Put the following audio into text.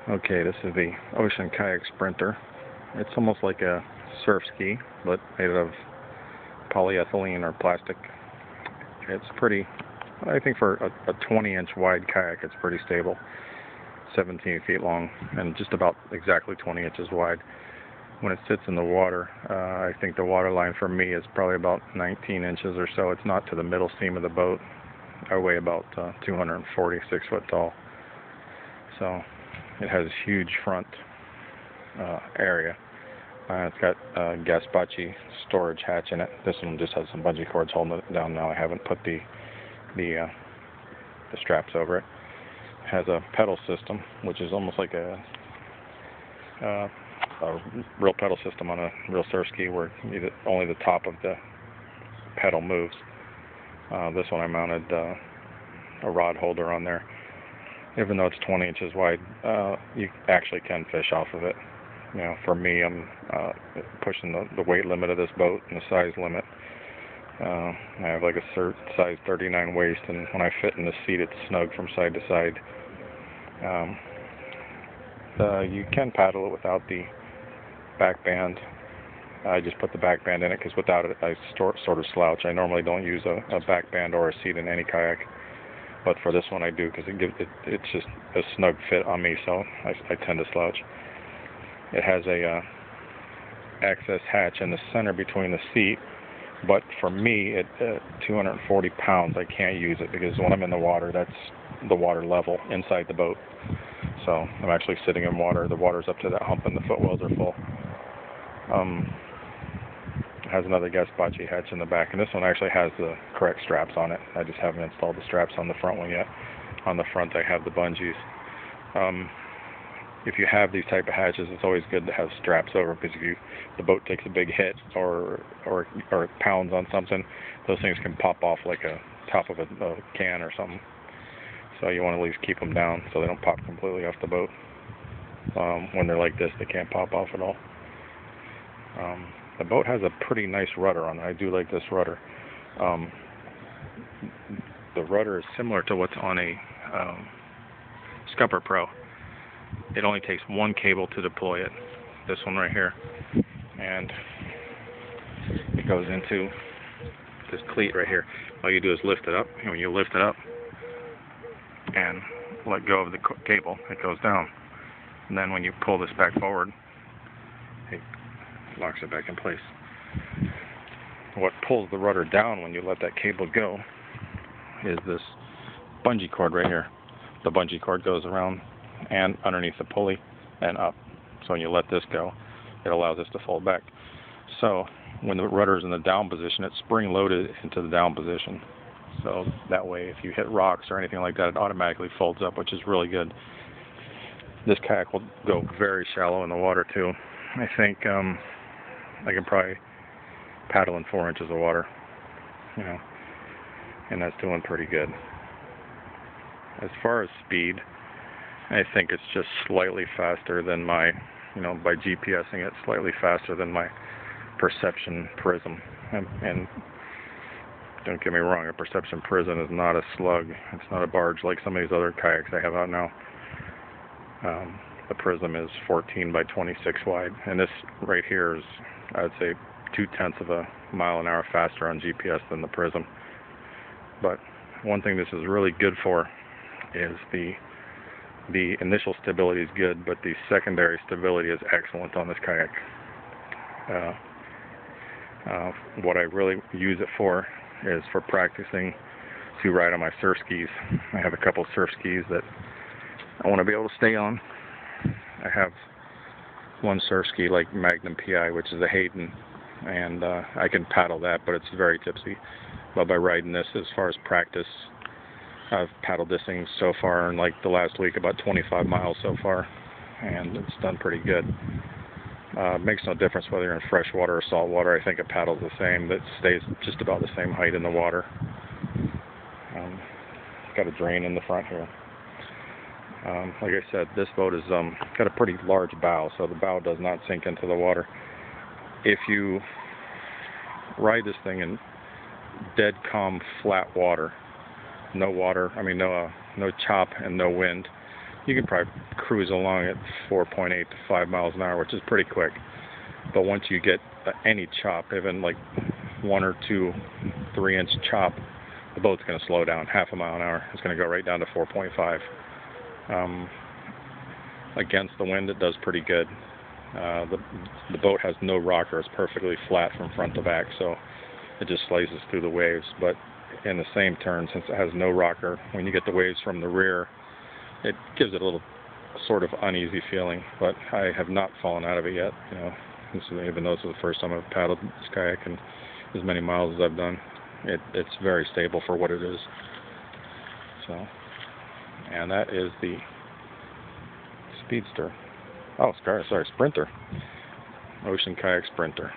Okay, this is the Ocean Kayak Sprinter. It's almost like a surf ski, but made out of polyethylene or plastic. It's pretty, I think for a 20-inch wide kayak, it's pretty stable. 17 feet long and just about exactly 20 inches wide. When it sits in the water, I think the water line for me is probably about 19 inches or so. It's not to the middle seam of the boat. I weigh about 246 foot tall. So it has a huge front area. It's got a Gaspachi storage hatch in it. This one just has some bungee cords holding it down now. I haven't put the straps over it. It has a pedal system, which is almost like a real pedal system on a real surf ski, where only the top of the pedal moves. This one I mounted a rod holder on there. Even though it's 20 inches wide, you actually can fish off of it. You know, for me, I'm pushing the weight limit of this boat and the size limit. I have like a size 39 waist, and when I fit in the seat, it's snug from side to side. You can paddle it without the back band. I just put the back band in it because without it, I sort of slouch. I normally don't use a back band or a seat in any kayak, but for this one I do because it's just a snug fit on me, so I tend to slouch. It has a access hatch in the center between the seat, but for me, at 240 pounds, I can't use it because when I'm in the water, that's the water level inside the boat. So I'm actually sitting in water. The water's up to that hump and the footwells are full. It has another Gaspachi hatch in the back, and this one actually has the correct straps on it. I just haven't installed the straps on the front one yet. On the front, I have the bungees. If you have these type of hatches, it's always good to have straps over, because if the boat takes a big hit or pounds on something, those things can pop off like a top of a can or something. So you want to at least keep them down so they don't pop completely off the boat. When they're like this, they can't pop off at all. The boat has a pretty nice rudder on it. I do like this rudder. The rudder is similar to what's on a Scupper Pro. It only takes one cable to deploy it. This one right here. And it goes into this cleat right here. All you do is lift it up. And when you lift it up and let go of the cable, it goes down. And then when you pull this back forward, it locks it back in place. What pulls the rudder down when you let that cable go is this bungee cord right here. The bungee cord goes around and underneath the pulley and up. So when you let this go, it allows this to fold back. So when the rudder is in the down position, it's spring loaded into the down position. So that way, if you hit rocks or anything like that, it automatically folds up, which is really good. This kayak will go very shallow in the water too. I think I can probably paddle in 4 inches of water, you know, and that's doing pretty good. As far as speed, I think it's just slightly faster than my, by GPSing it, slightly faster than my Perception Prism. And don't get me wrong, a Perception Prism is not a slug. It's not a barge like some of these other kayaks I have out now. The Prism is 14 by 26 wide, and this right here is, I would say, 0.2 of a mile an hour faster on GPS than the Prism. But one thing this is really good for is the initial stability is good, but the secondary stability is excellent on this kayak. What I really use it for is for practicing to ride on my surf skis. I have a couple surf skis that I want to be able to stay on. I have one surf ski like Magnum PI, which is a Hayden, and I can paddle that, but it's very tipsy. But by riding this, as far as practice, I've paddled this thing so far in like the last week about 25 miles so far, and it's done pretty good. It makes no difference whether you're in fresh water or salt water. I think it paddles the same. It stays just about the same height in the water. It's got a drain in the front here. Like I said, this boat has got a pretty large bow, so the bow does not sink into the water. If you ride this thing in dead calm, flat water, no chop and no wind, you can probably cruise along at 4.8 to 5 miles an hour, which is pretty quick. But once you get any chop, even like 1 or 2 3-inch chop, the boat's going to slow down half a mile an hour. It's going to go right down to 4.5. Against the wind, it does pretty good. The boat has no rocker. It's perfectly flat from front to back, so it just slices through the waves. But in the same turn, since it has no rocker, when you get the waves from the rear, it gives it a little sort of uneasy feeling. But I have not fallen out of it yet. You know, even though this is the first time I've paddled this kayak and as many miles as I've done, it's very stable for what it is. So, and that is the Speedster. Oh, sorry, Sprinter. Ocean Kayak Sprinter.